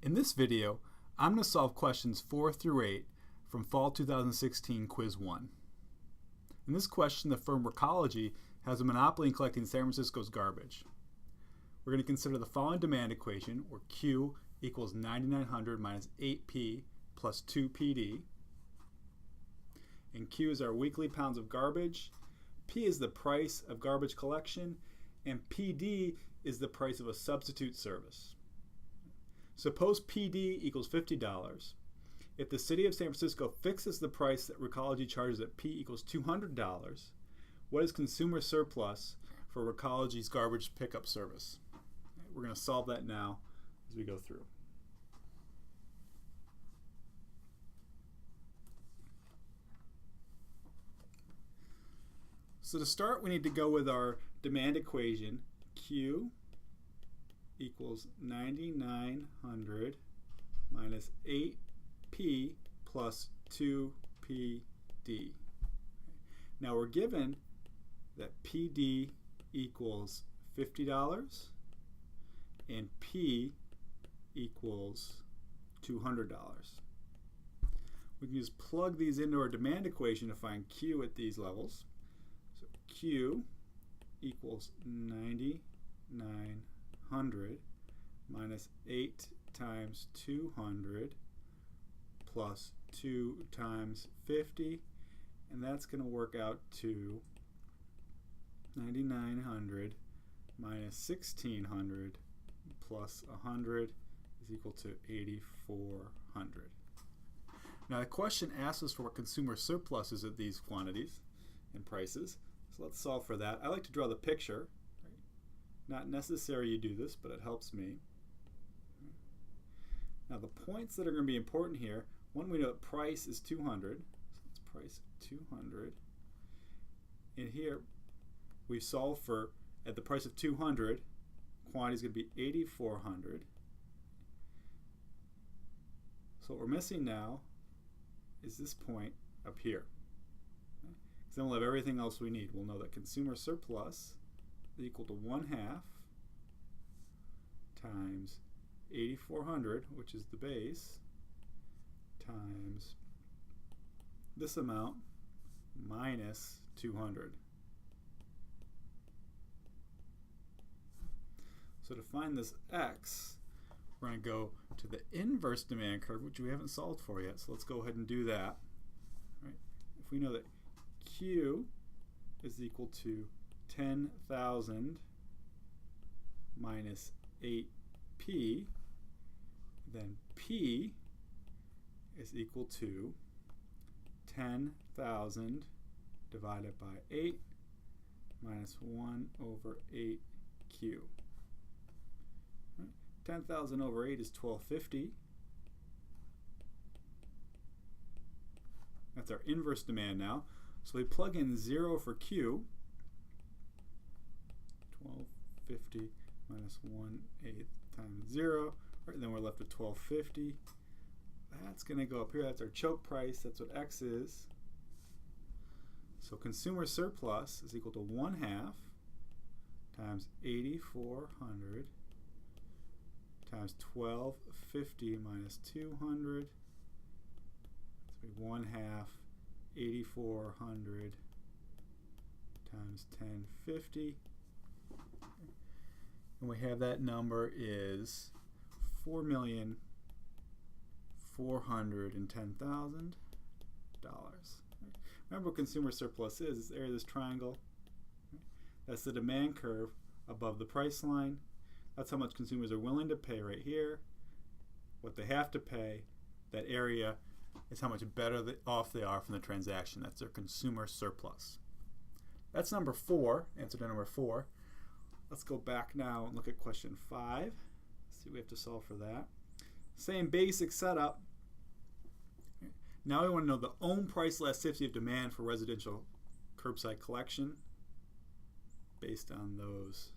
In this video, I'm going to solve questions 4 through 8 from Fall 2016 Quiz 1. In this question, the firm Recology has a monopoly in collecting San Francisco's garbage. We're going to consider the following demand equation, where Q equals 9,900 minus 8P plus 2PD. And Q is our weekly pounds of garbage. P is the price of garbage collection. And PD is the price of a substitute service. Suppose PD equals $50. If the city of San Francisco fixes the price that Recology charges at P equals $200, what is consumer surplus for Recology's garbage pickup service? We're going to solve that now as we go through. So to start, we need to go with our demand equation. Q equals 9,900 minus 8P plus 2PD. Now we're given that PD equals $50 and P equals $200. We can just plug these into our demand equation to find Q at these levels. So Q equals 9,900 minus 8 times 200 plus 2 times 50, and that's going to work out to 9,900 minus 1,600 plus 100 is equal to 8,400. Now the question asks us for what consumer surplus is at these quantities and prices. So let's solve for that. I like to draw the picture. Not necessary you do this, but it helps me. Now the points that are going to be important here, one, we know that price is 200. So let's price 200. And here we solve for, at the price of 200, quantity is going to be 8,400. So what we're missing now is this point up here. Because then we'll have everything else we need. We'll know that consumer surplus is equal to 1/2 times 8,400, which is the base, times this amount minus 200. So to find this x, we're going to go to the inverse demand curve, which we haven't solved for yet. So let's go ahead and do that. Right. If we know that Q is equal to 10,000 minus 8P, then P is equal to 10,000 divided by 8 minus 1 over 8Q. 10,000 over 8 is 1,250. That's our inverse demand now. So we plug in 0 for Q. 1,250 minus 1/8 times 0. Right, then we're left with 1,250. That's going to go up here. That's our choke price. That's what X is. So consumer surplus is equal to 1/2 times 8,400 times 1,250 minus 200. That's 1/2 8,400 times 1050. And we have that number is $4,410,000. Remember what consumer surplus is. It's the area of this triangle. That's the demand curve above the price line. That's how much consumers are willing to pay right here. What they have to pay, that area, is how much better off they are from the transaction. That's their consumer surplus. That's number 4, answer to number 4. Let's go back now and look at question 5. See what we have to solve for that. Same basic setup. Now we want to know the own price elasticity of demand for residential curbside collection based on those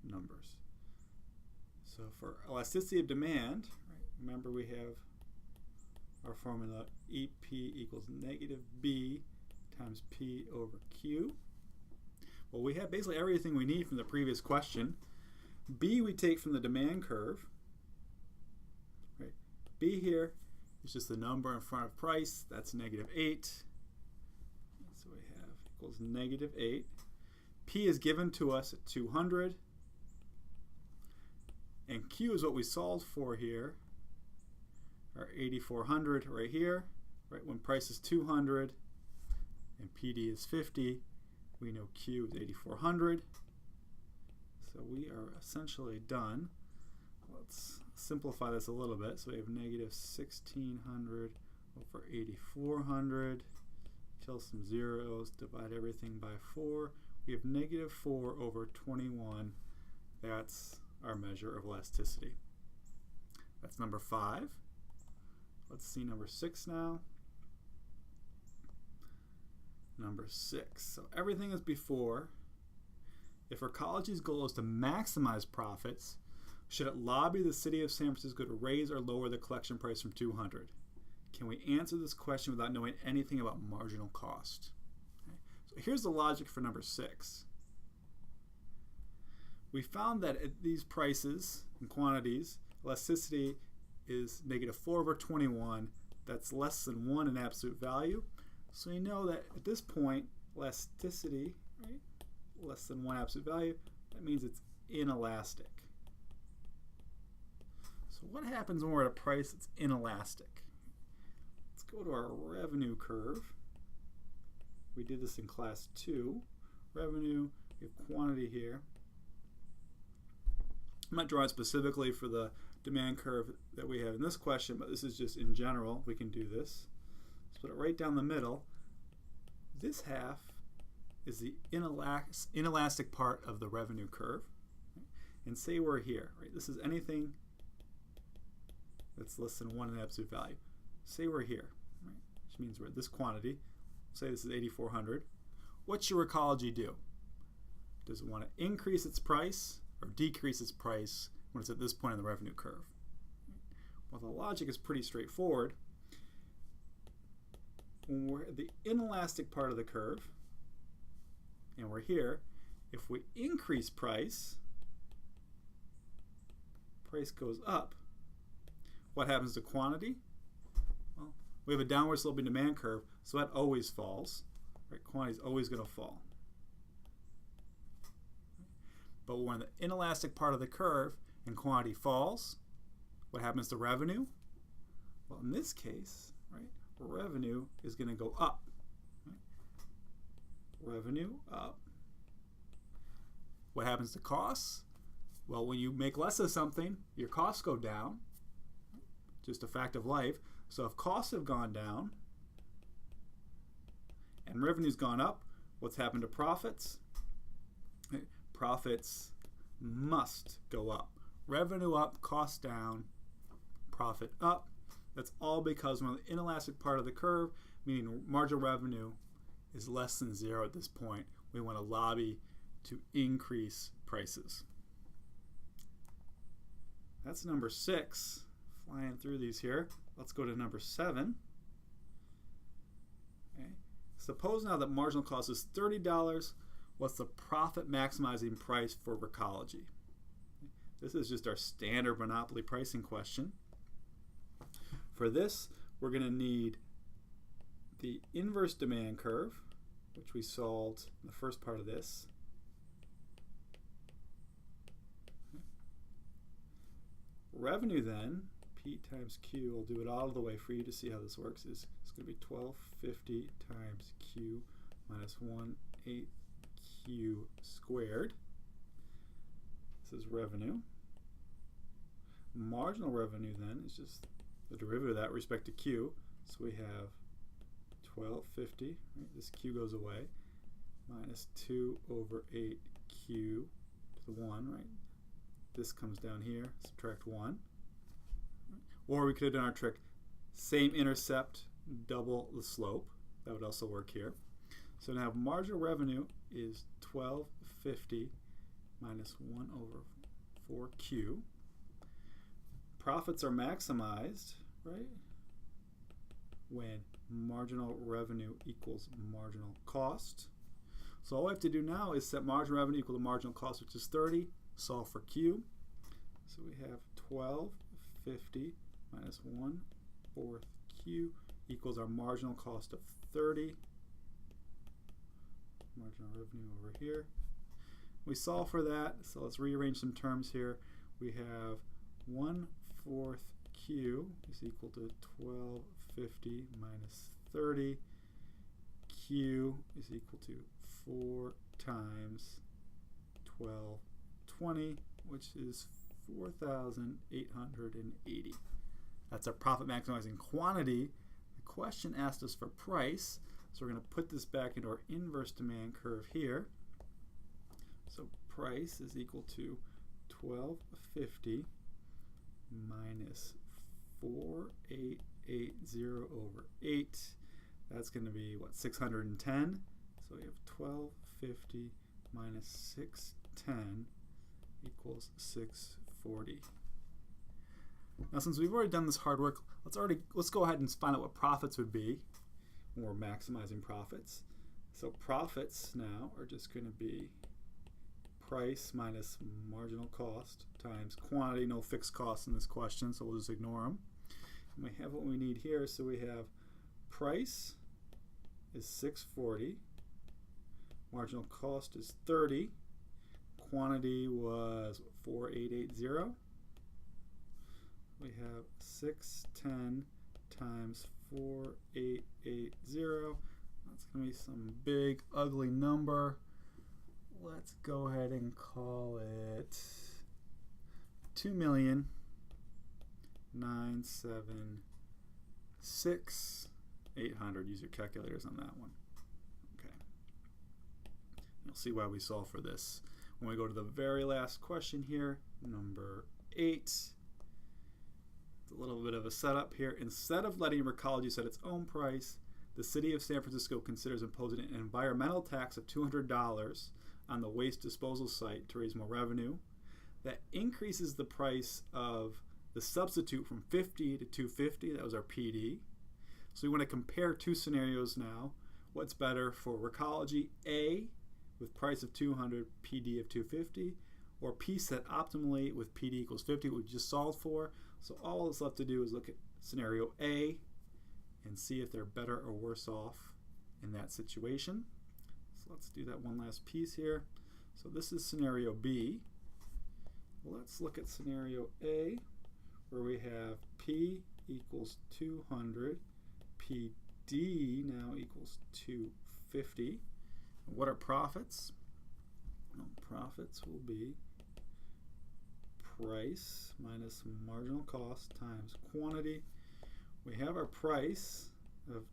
numbers. So for elasticity of demand, right, remember we have our formula EP equals negative B times P over Q. Well, we have basically everything we need from the previous question. B we take from the demand curve. B here is just the number in front of price. That's -8. So we have equals -8. P is given to us at 200. And Q is what we solved for here, our 8,400 right here. Right, when price is 200 and PD is 50, we know Q is 8,400. So we are essentially done. Let's simplify this a little bit. So we have -1,600 over 8,400. Kill some zeros, divide everything by 4. We have -4 over 21. That's our measure of elasticity. That's number 5. Let's see number 6 now. Number 6. So everything is before. If Recology's goal is to maximize profits, should it lobby the city of San Francisco to raise or lower the collection price from 200? Can we answer this question without knowing anything about marginal cost? Okay. So here's the logic for number 6. We found that at these prices and quantities, elasticity is -4 over 21. That's less than 1 in absolute value. So we know that at this point, elasticity, right, less than 1 absolute value, that means it's inelastic. So what happens when we're at a price that's inelastic? Let's go to our revenue curve. We did this in class 2. Revenue, we have quantity here. I'm not drawing specifically for the demand curve that we have in this question, but this is just in general. We can do this. Let's put it right down the middle. This half is the inelastic part of the revenue curve. And say we're here, right? This is anything that's less than 1 in absolute value. Say we're here, right? Which means we're at this quantity. Say this is 8,400. What should Recology do? Does it want to increase its price or decrease its price when it's at this point in the revenue curve? Well, the logic is pretty straightforward. When we're at the inelastic part of the curve, and we're here, if we increase price, price goes up. What happens to quantity? Well, we have a downward sloping demand curve, so that always falls. Right? Quantity is always going to fall. But when we're in the inelastic part of the curve and quantity falls, what happens to revenue? Well, in this case, right, revenue is going to go up. Right? Revenue up. What happens to costs? Well, when you make less of something, your costs go down. Just a fact of life. So if costs have gone down and revenue's gone up, what's happened to profits? Profits must go up. Revenue up, cost down, profit up. That's all because we're on the inelastic part of the curve, meaning marginal revenue is less than 0 at this point. We want to lobby to increase prices. That's number 6. Flying through these here. Let's go to number 7. Okay. Suppose now that marginal cost is $30. What's the profit maximizing price for Recology? This is just our standard monopoly pricing question. For this, we're going to need the inverse demand curve, which we solved in the first part of this. Revenue then, P times Q, I'll do it all the way for you to see how this works, is it's going to be 1250 times Q minus 1/8 Q squared. This is revenue. Marginal revenue then is just the derivative of that with respect to Q. So we have 1250, right? This Q goes away, minus 2 over 8 Q to the 1, right? This comes down here, subtract 1. Or we could have done our trick, same intercept, double the slope. That would also work here. So now marginal revenue is 1250 minus 1 over 4Q. Profits are maximized, right, when marginal revenue equals marginal cost. So all we have to do now is set marginal revenue equal to marginal cost, which is 30, solve for Q. So we have 1250 minus 1/4 Q equals our marginal cost of 30. Marginal revenue over here. We solve for that, so let's rearrange some terms here. We have 1/4 Q is equal to 1250 minus 30. Q is equal to 4 times 1220, which is 4,880. That's our profit maximizing quantity. The question asked us for price, so we're going to put this back into our inverse demand curve here. So price is equal to 1250 minus 4880 over 8. That's going to be, what, 610? So we have 1250 minus 610 equals 640. Now, since we've already done this hard work, let's go ahead and find out what profits would be when we're maximizing profits. So profits now are just going to be price minus marginal cost times quantity. No fixed costs in this question, so we'll just ignore them. And we have what we need here. So we have price is 640, marginal cost is 30, quantity was 4880. We have 610 times 4880. That's going to be some big ugly number. Let's go ahead and call it 2,976,800. Use your calculators on that one. Okay. You'll see why we solve for this. When we go to the very last question here, number 8. It's a little bit of a setup here. Instead of letting Recology set its own price, the city of San Francisco considers imposing an environmental tax of $200 on the waste disposal site to raise more revenue. That increases the price of the substitute from 50 to 250. That was our PD. So we want to compare two scenarios now. What's better for Recology? A, with price of 200, PD of 250, or P set optimally with PD equals 50, what we just solved for. So all that's left to do is look at scenario A and see if they're better or worse off in that situation. So let's do that one last piece here. So this is scenario B. Let's look at scenario A, where we have P equals 200, PD now equals 250. And what are profits? Well, profits will be price minus marginal cost times quantity. We have our price of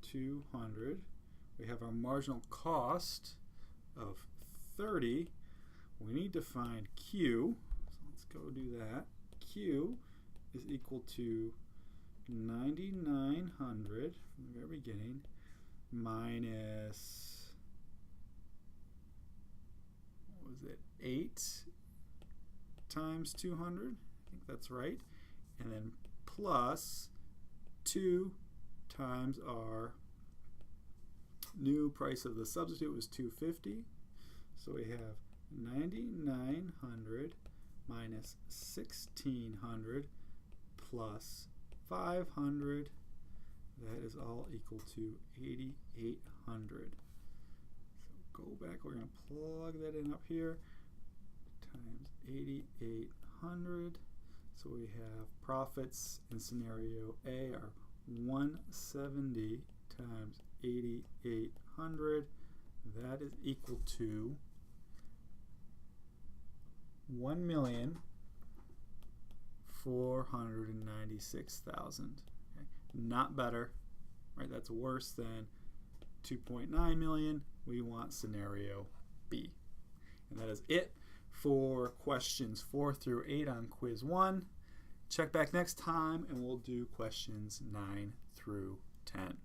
200. We have our marginal cost of 30. We need to find Q. So let's go do that. Q is equal to 9,900 from the very beginning minus, what was it, 8 times 200. I think that's right. And then plus 2 times our new price of the substitute was 250. So we have 9,900 minus 1,600 plus 500. That is all equal to 8,800. So go back, we're going to plug that in up here, times 8,800. So we have profits in scenario A are 170 times 8,800. That is equal to 1,496,000. Okay. Not better, right? That's worse than 2.9 million. We want scenario B. And that is it for questions 4 through 8 on quiz 1. Check back next time and we'll do questions 9 through 10.